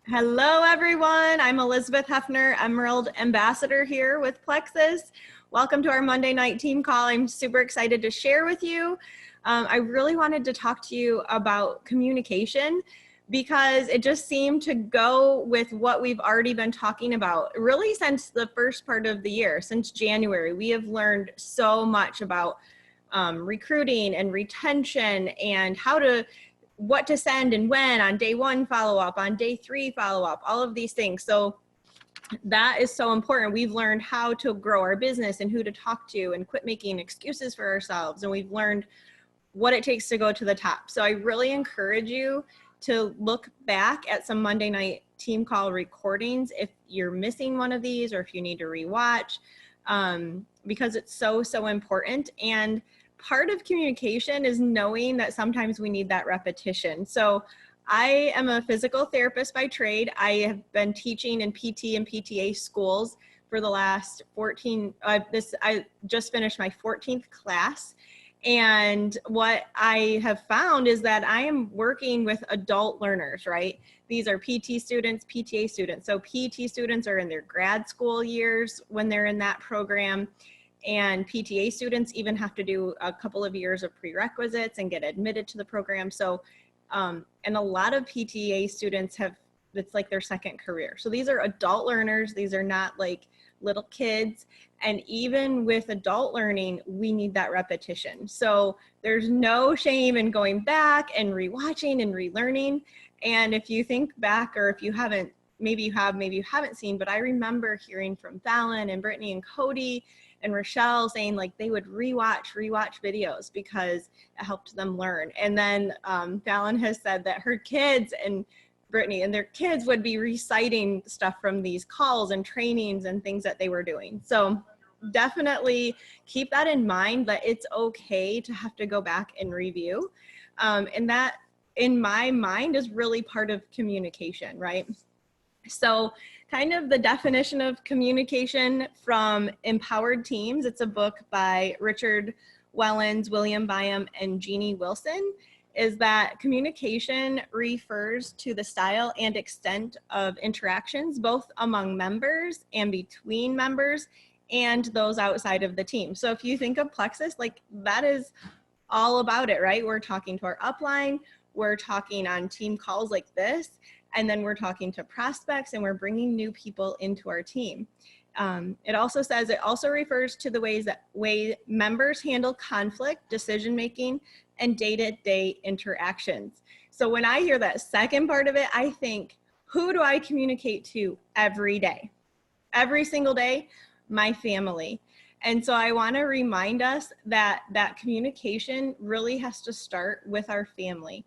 Hello, everyone. I'm Elizabeth Heffner, Emerald Ambassador here with Plexus. Welcome to our Monday night team call. I'm super excited to share with you. I really wanted to talk to you about communication because it just seemed to go with what we've already been talking about really since the first part of the year, since January. We have learned so much about recruiting and retention and what to send and when on day 1 follow-up, on day 3 follow-up, all of these things. So that is so important. We've learned how to grow our business and who to talk to and quit making excuses for ourselves. And we've learned what it takes to go to the top. So I really encourage you to look back at some Monday night team call recordings if you're missing one of these or if you need to rewatch, because it's so important. And part of communication is knowing that sometimes we need that repetition. So I am a physical therapist by trade. I have been teaching in PT and PTA schools for the last 14, I just finished my 14th class. And what I have found is that I am working with adult learners, right? These are PT students, PTA students. So PT students are in their grad school years when they're in that program. And PTA students even have to do a couple of years of prerequisites and get admitted to the program. So, and a lot of PTA students it's like their second career. So these are adult learners. These are not like little kids. And even with adult learning, we need that repetition. So there's no shame in going back and rewatching and relearning. And if you think back, or if you haven't, maybe you haven't seen, but I remember hearing from Fallon and Brittany and Cody and Rochelle saying like they would rewatch videos because it helped them learn. And then Fallon has said that her kids and Brittany and their kids would be reciting stuff from these calls and trainings and things that they were doing. So definitely keep that in mind, that it's okay to have to go back and review. And that in my mind is really part of communication, right? So kind of the definition of communication from Empowered Teams. It's a book by Richard Wellens, William Byam, and Jeannie Wilson, is that communication refers to the style and extent of interactions, both among members and between members and those outside of the team. So if you think of Plexus, like that is all about it, right? We're talking to our upline, we're talking on team calls like this, and then we're talking to prospects and we're bringing new people into our team. It also says, it also refers to the way members handle conflict, decision-making, and day-to-day interactions. So when I hear that second part of it, I think, who do I communicate to every day? Every single day, my family. And so I want to remind us that that communication really has to start with our family.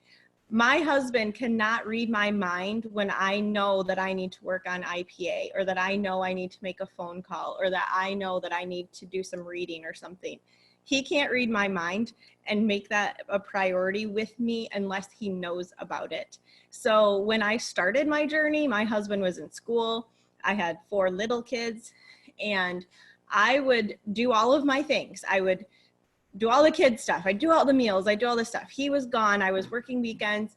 My husband cannot read my mind when I know that I need to work on IPA, or that I know I need to make a phone call, or that I know that I need to do some reading or something. He can't read my mind and make that a priority with me unless he knows about it. So when I started my journey, my husband was in school. I had 4 little kids, and I would do all of my things. I would do all the kids stuff. I do all the meals. I do all this stuff. He was gone. I was working weekends.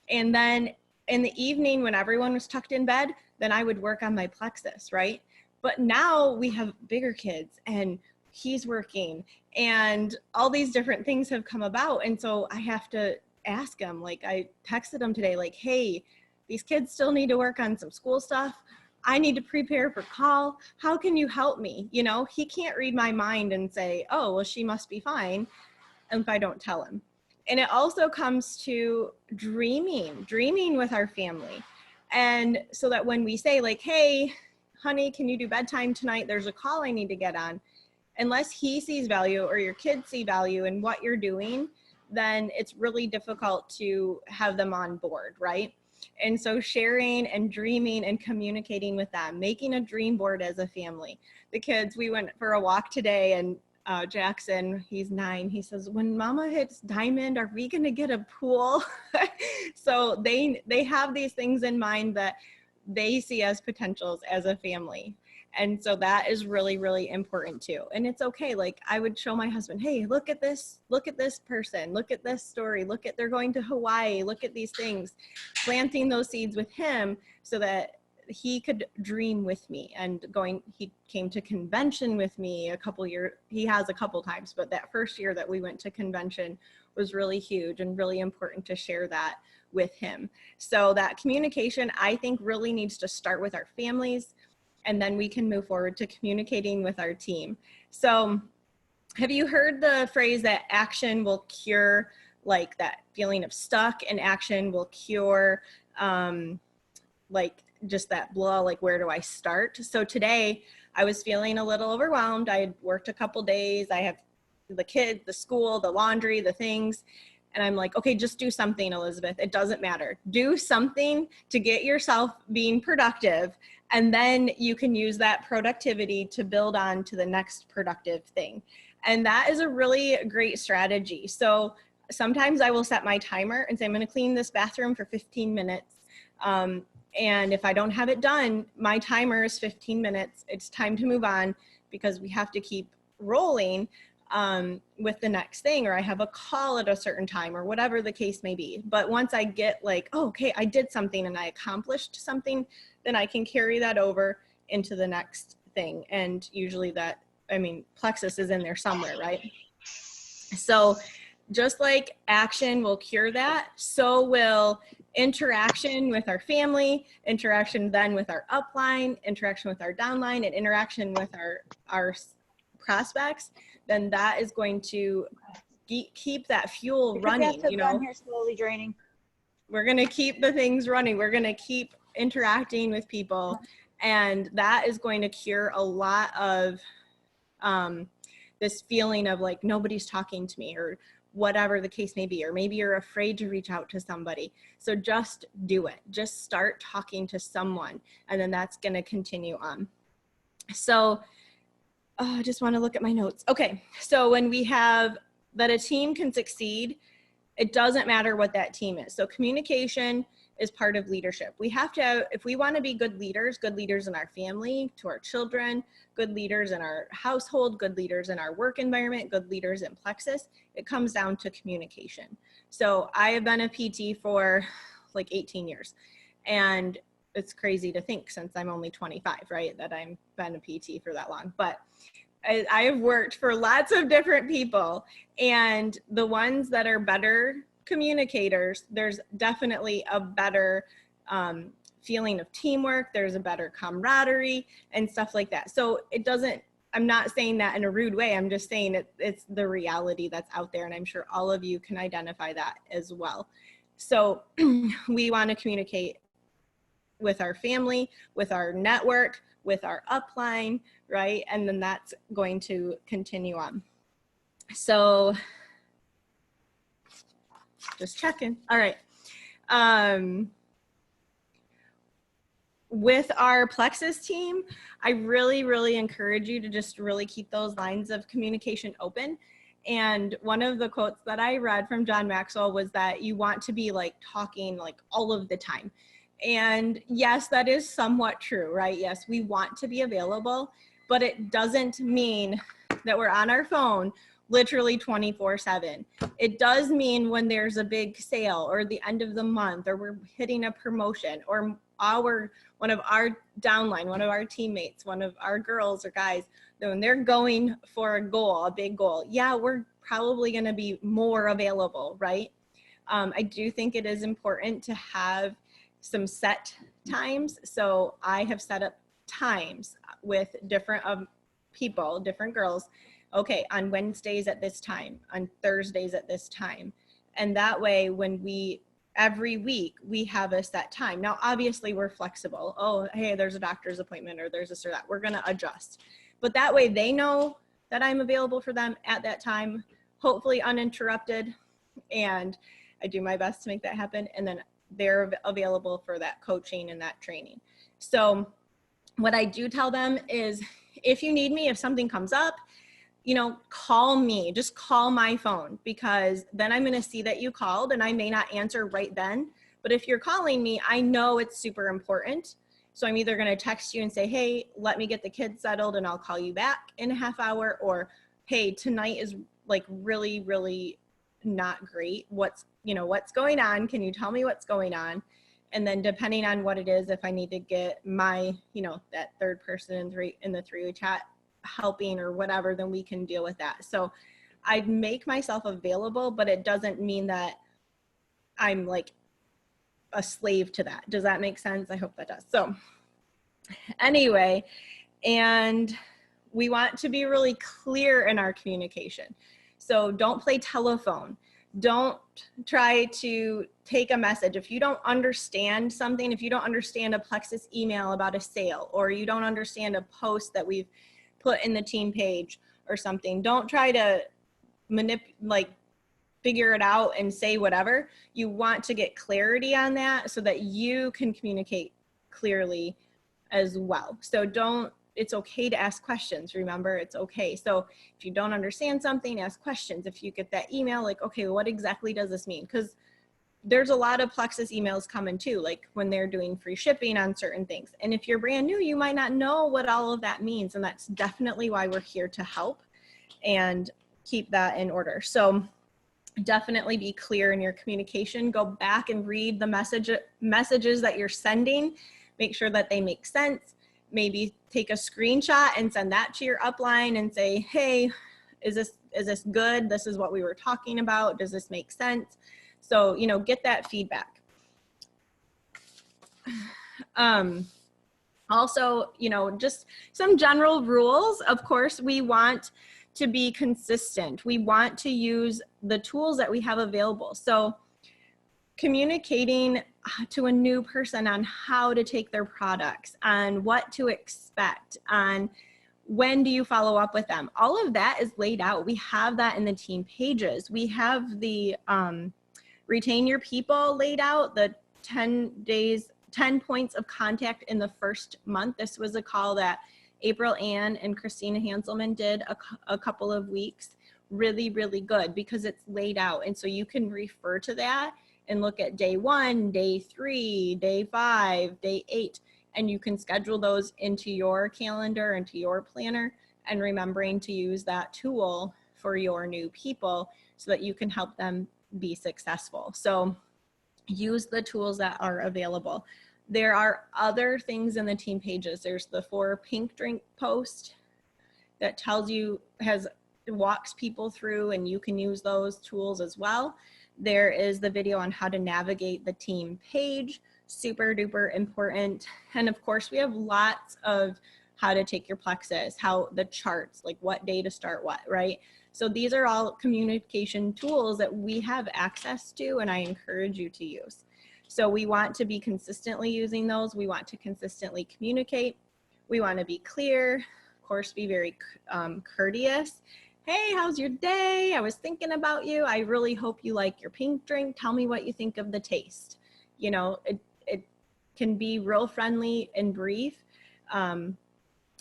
And then in the evening when everyone was tucked in bed, then I would work on my Plexus, right? But now we have bigger kids and he's working and all these different things have come about. And so I have to ask him, like I texted him today, like, hey, these kids still need to work on some school stuff. I need to prepare for call. How can you help me? You know, he can't read my mind and say, oh, well, she must be fine if I don't tell him. And it also comes to dreaming with our family. And so that when we say like, hey, honey, can you do bedtime tonight? There's a call I need to get on. Unless he sees value or your kids see value in what you're doing, then it's really difficult to have them on board, right? And so sharing and dreaming and communicating with them, making a dream board as a family. The kids, we went for a walk today, and Jackson, he's 9, he says, when mama hits diamond, are we gonna get a pool? So they have these things in mind that they see as potentials as a family. And so that is really, really important too. And it's okay. Like I would show my husband, hey, look at this person, look at this story, look at, they're going to Hawaii, look at these things, planting those seeds with him so that he could dream with me. And he came to convention with me he has a couple times, but that first year that we went to convention was really huge and really important to share that with him. So that communication, I think, really needs to start with our families, and then we can move forward to communicating with our team. So have you heard the phrase that action will cure, like that feeling of stuck, and action will cure like just that blah, like where do I start? So today I was feeling a little overwhelmed. I had worked a couple days. I have the kids, the school, the laundry, the things. And I'm like, okay, just do something, Elizabeth. It doesn't matter. Do something to get yourself being productive. And then you can use that productivity to build on to the next productive thing. And that is a really great strategy. So sometimes I will set my timer and say, I'm going to clean this bathroom for 15 minutes. And if I don't have it done, my timer is 15 minutes. It's time to move on because we have to keep rolling with the next thing, or I have a call at a certain time, or whatever the case may be. But once I get like, oh, okay, I did something and I accomplished something, then I can carry that over into the next thing. And usually plexus is in there somewhere, right? So just like action will cure that, so will interaction with our family, interaction then with our upline, interaction with our downline, and interaction with our prospects. Then that is going to keep that fuel running. You know, here slowly draining. We're going to keep the things running. We're going to keep interacting with people, and that is going to cure a lot of this feeling of like nobody's talking to me, or whatever the case may be, or maybe you're afraid to reach out to somebody. So just do it. Just start talking to someone, and then that's going to continue on. So I just want to look at my notes. Okay, so when we have that a team can succeed, it doesn't matter what that team is. So communication is part of leadership. We have to, if we want to be good leaders in our family, to our children, good leaders in our household, good leaders in our work environment, good leaders in Plexus, it comes down to communication. So I have been a PT for like 18 years. And it's crazy to think, since I'm only 25, right, that I've been a PT for that long. But I have worked for lots of different people, and the ones that are better communicators, there's definitely a better feeling of teamwork. There's a better camaraderie and stuff like that. So it doesn't, I'm not saying that in a rude way. I'm just saying it's the reality that's out there. And I'm sure all of you can identify that as well. So we want to communicate with our family, with our network, with our upline, right? And then that's going to continue on. So just checking. All right. With our Plexus team, I really, really encourage you to just really keep those lines of communication open. And one of the quotes that I read from John Maxwell was that you want to be like talking like all of the time. And yes, that is somewhat true, right? Yes, we want to be available, but it doesn't mean that we're on our phone literally 24/7. It does mean when there's a big sale, or the end of the month, or we're hitting a promotion, or one of our downline, one of our teammates, one of our girls or guys, when they're going for a goal, a big goal, yeah, we're probably going to be more available, right? I do think it is important to have some set times. So I have set up times with different people, different girls. Okay, on Wednesdays at this time, on Thursdays at this time. And that way, every week we have a set time. Now, obviously we're flexible. Oh, hey, there's a doctor's appointment, or there's this or that. We're gonna adjust. But that way they know that I'm available for them at that time, hopefully uninterrupted. And I do my best to make that happen. And then they're available for that coaching and that training. So what I do tell them is, if you need me, if something comes up, call me, just call my phone, because then I'm going to see that you called, and I may not answer right then. But if you're calling me, I know it's super important. So I'm either going to text you and say, hey, let me get the kids settled and I'll call you back in a half hour, or hey, tonight is like really, really not great. What's going on? Can you tell me what's going on? And then depending on what it is, if I need to get my, that third person in the three-way chat helping or whatever, then we can deal with that. So I'd make myself available, but it doesn't mean that I'm like a slave to that. Does that make sense? I hope that does. So anyway, and we want to be really clear in our communication. So don't play telephone. Don't try to take a message. If you don't understand something, if you don't understand a Plexus email about a sale, or you don't understand a post that we've put in the team page or something, don't try to figure it out and say whatever. You want to get clarity on that so that you can communicate clearly as well. So it's okay to ask questions. Remember, it's okay. So if you don't understand something, ask questions. If you get that email, like, okay, what exactly does this mean? Because there's a lot of Plexus emails coming too, like when they're doing free shipping on certain things. And if you're brand new, you might not know what all of that means. And that's definitely why we're here to help and keep that in order. So definitely be clear in your communication. Go back and read the messages that you're sending. Make sure that they make sense. Maybe take a screenshot and send that to your upline and say, hey, is this good? This is what we were talking about. Does this make sense? So, get that feedback. Also, just some general rules. Of course, we want to be consistent. We want to use the tools that we have available. So communicating to a new person on how to take their products, on what to expect, on when do you follow up with them. All of that is laid out. We have that in the team pages. We have the retain your people laid out, the 10 points of contact in the first month. This was a call that April Ann and Christina Hanselman did a couple of weeks. Really, really good because it's laid out. And so you can refer to that and look at day 1, day 3, day 5, day 8, and you can schedule those into your calendar, into your planner, and remembering to use that tool for your new people so that you can help them be successful. So use the tools that are available. There are other things in the team pages. There's the 4 pink drink post that tells you, walks people through, and you can use those tools as well. There is the video on how to navigate the team page, super duper important. And of course we have lots of how to take your Plexus, how the charts, like what day to start what, right? So these are all communication tools that we have access to, and I encourage you to use. So we want to be consistently using those. We want to consistently communicate. We want to be clear, of course, be very courteous. Hey, how's your day? I was thinking about you. I really hope you like your pink drink. Tell me what you think of the taste. It can be real friendly and brief.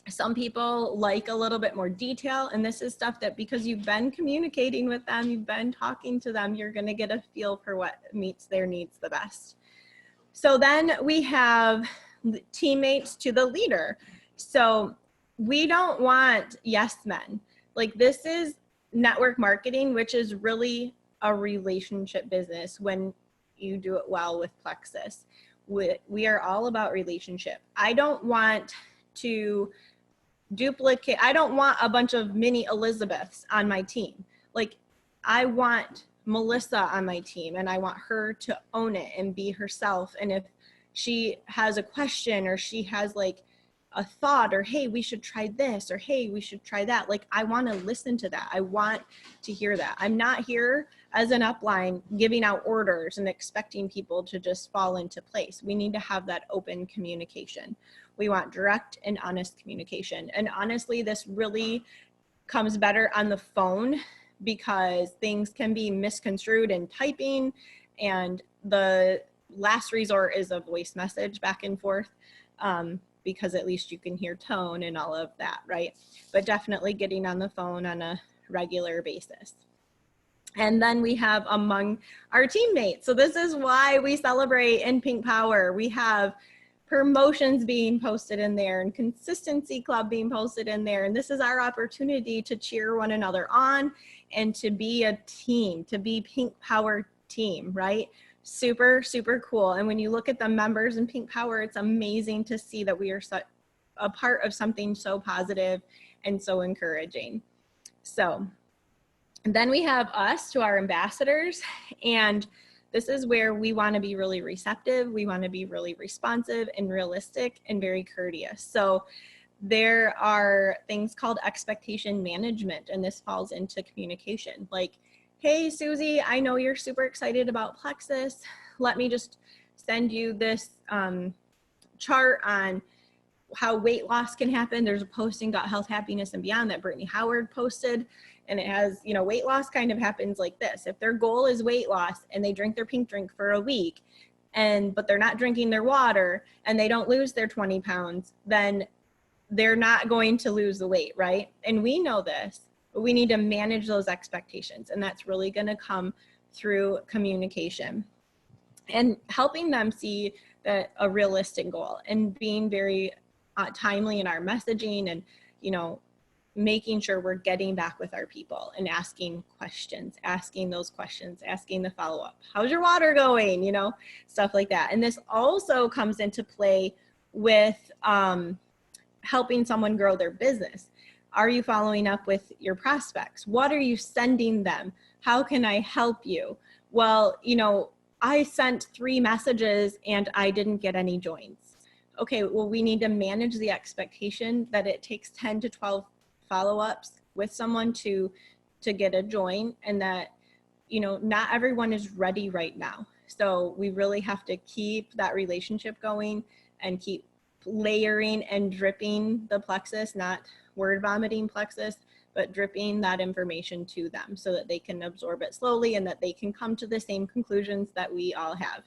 Some people like a little bit more detail, and this is stuff that because you've been communicating with them, you've been talking to them, you're gonna get a feel for what meets their needs the best. So then we have teammates to the leader. So we don't want yes men. Like, this is network marketing, which is really a relationship business when you do it well with Plexus. We are all about relationship. I don't want to duplicate. I don't want a bunch of mini Elizabeths on my team. Like, I want Melissa on my team, and I want her to own it and be herself. And if she has a question, or she has like a thought, or hey, we should try this, or hey, we should try that, like, I want to listen to that. I want to hear that. I'm not here as an upline giving out orders and expecting people to just fall into place. We need to have that open communication. We want direct and honest communication. And honestly, this really comes better on the phone because things can be misconstrued in typing, and the last resort is a voice message back and forth, because at least you can hear tone and all of that, right? But definitely getting on the phone on a regular basis. And then we have among our teammates. So this is why we celebrate in Pink Power. We have promotions being posted in there and consistency club being posted in there. And this is our opportunity to cheer one another on and to be a team, to be Pink Power team, right? Super, super cool. And when you look at the members in Pink Power, it's amazing to see that we are a part of something so positive and so encouraging. So then we have us, to our ambassadors, and this is where we want to be really receptive. We want to be really responsive and realistic and very courteous. So there are things called expectation management, and this falls into communication. Like, hey, Susie, I know you're super excited about Plexus. Let me just send you this chart on how weight loss can happen. There's a posting, Got Health, Happiness, and Beyond, that Brittany Howard posted. And it has, you know, weight loss kind of happens like this. If their goal is weight loss and they drink their pink drink for a week, but they're not drinking their water and they don't lose their 20 pounds, then they're not going to lose the weight, right? And we know this, but we need to manage those expectations. And that's really going to come through communication and helping them see that a realistic goal, and being very timely in our messaging, and, you know, making sure we're getting back with our people and asking questions, asking those questions, asking the follow-up. How's your water going? You know, stuff like that. And this also comes into play with helping someone grow their business. Are you following up with your prospects? What are you sending them? How can I help you? Well, you know, I sent 3 messages and I didn't get any joins. Okay, well, we need to manage the expectation that it takes 10 to 12 follow-ups with someone to get a join, and that, you know, not everyone is ready right now. So we really have to keep that relationship going and keep layering and dripping the Plexus, not word vomiting Plexus, but dripping that information to them so that they can absorb it slowly and that they can come to the same conclusions that we all have.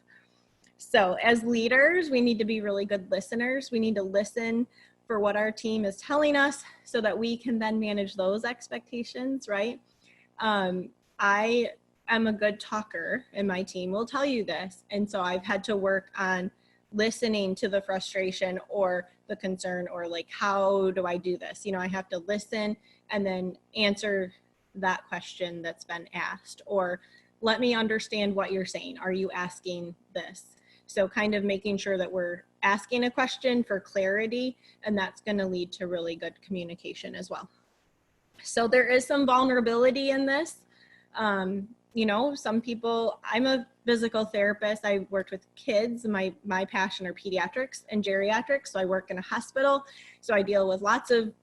So as leaders, we need to be really good listeners. We need to listen for what our team is telling us so that we can then manage those expectations, right? I am a good talker, and my team will tell you this. And so I've had to work on listening to the frustration or the concern, or like, how do I do this? You know, I have to listen and then answer that question that's been asked, or let me understand what you're saying. Are you asking this? So kind of making sure that we're asking a question for clarity, and that's going to lead to really good communication as well. So there is some vulnerability in this. You know, some people, I'm a physical therapist. I worked with kids. My passion are pediatrics and geriatrics. So I work in a hospital. So I deal with lots of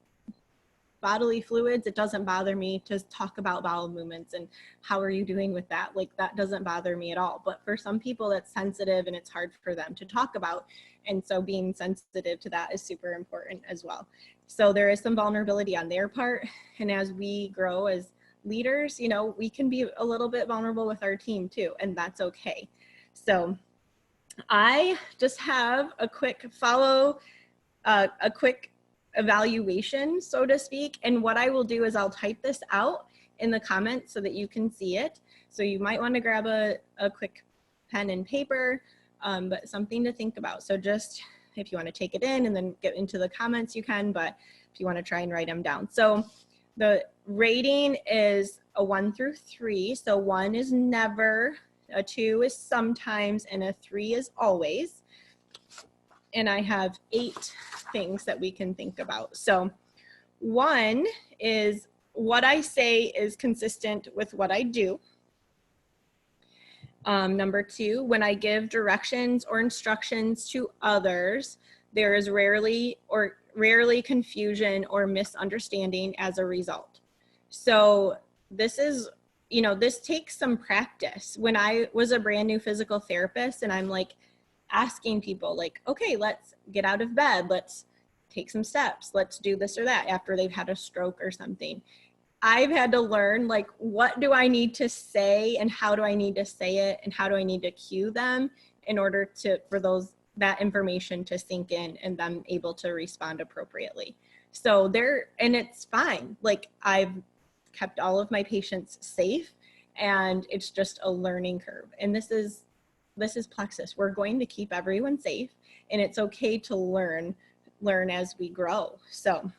bodily fluids. It doesn't bother me to talk about bowel movements and how are you doing with that? Like, that doesn't bother me at all. But for some people, that's sensitive and it's hard for them to talk about. And so being sensitive to that is super important as well. So there is some vulnerability on their part. And as we grow as leaders, you know, we can be a little bit vulnerable with our team too, and that's okay. So I just have a quick a quick evaluation, so to speak. And what I will do is I'll type this out in the comments so that you can see it. So you might want to grab a quick pen and paper, but something to think about. So just, if you want to take it in and then get into the comments, you can, but if you want to try and write them down. So the rating is a 1 through 3. So 1 is never, a 2 is sometimes, and a 3 is always. And I have 8 things that we can think about. So 1 is what I say is consistent with what I do. Number 2, when I give directions or instructions to others, there is rarely confusion or misunderstanding as a result. So this is, you know, this takes some practice. When I was a brand new physical therapist and I'm like asking people like, okay, let's get out of bed, let's take some steps, let's do this or that after they've had a stroke or something. I've had to learn, like, what do I need to say and how do I need to say it and how do I need to cue them in order for that information to sink in and them able to respond appropriately. So and it's fine. Like, I've kept all of my patients safe, and it's just a learning curve. And this is this is Plexus. We're going to keep everyone safe, and it's okay to learn as we grow. So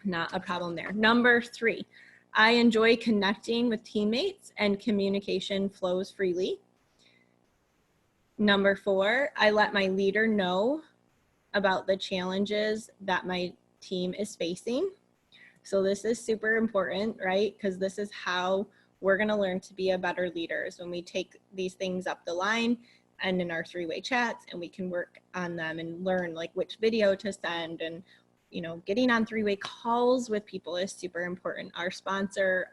not a problem there. Number 3, I enjoy connecting with teammates and communication flows freely. Number 4, I let my leader know about the challenges that my team is facing. So this is super important, right? Because this is how we're going to learn to be a better leaders when we take these things up the line and in our 3-way chats, and we can work on them and learn like which video to send. And getting on 3-way calls with people is super important. Our sponsor,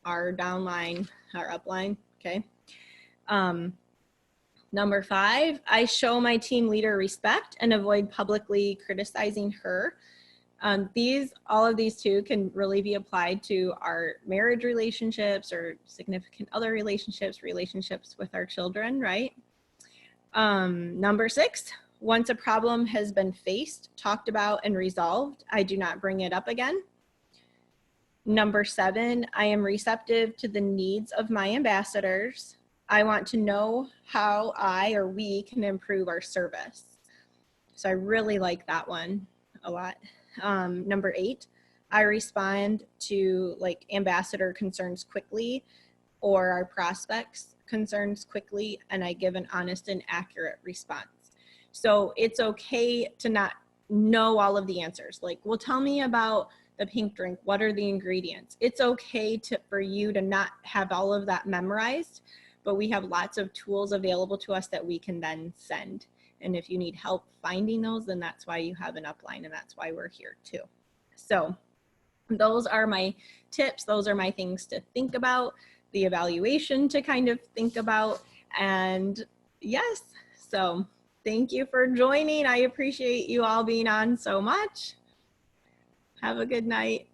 our downline, our upline. Okay. Number 5, I show my team leader respect and avoid publicly criticizing her. All of these two can really be applied to our marriage relationships or significant other relationships with our children, right? Number 6, once a problem has been faced, talked about, and resolved, I do not bring it up again. Number 7, I am receptive to the needs of my ambassadors. I want to know how I or we can improve our service. So I really like that one a lot. Number 8, I respond to like ambassador concerns quickly or our prospects concerns quickly, and I give an honest and accurate response. So it's okay to not know all of the answers. Like, well, tell me about the pink drink. What are the ingredients? It's okay for you to not have all of that memorized, but we have lots of tools available to us that we can then send. And if you need help finding those, then that's why you have an upline, and that's why we're here too. So those are my tips. Those are my things to think about, the evaluation to kind of think about. And yes, so thank you for joining. I appreciate you all being on so much. Have a good night.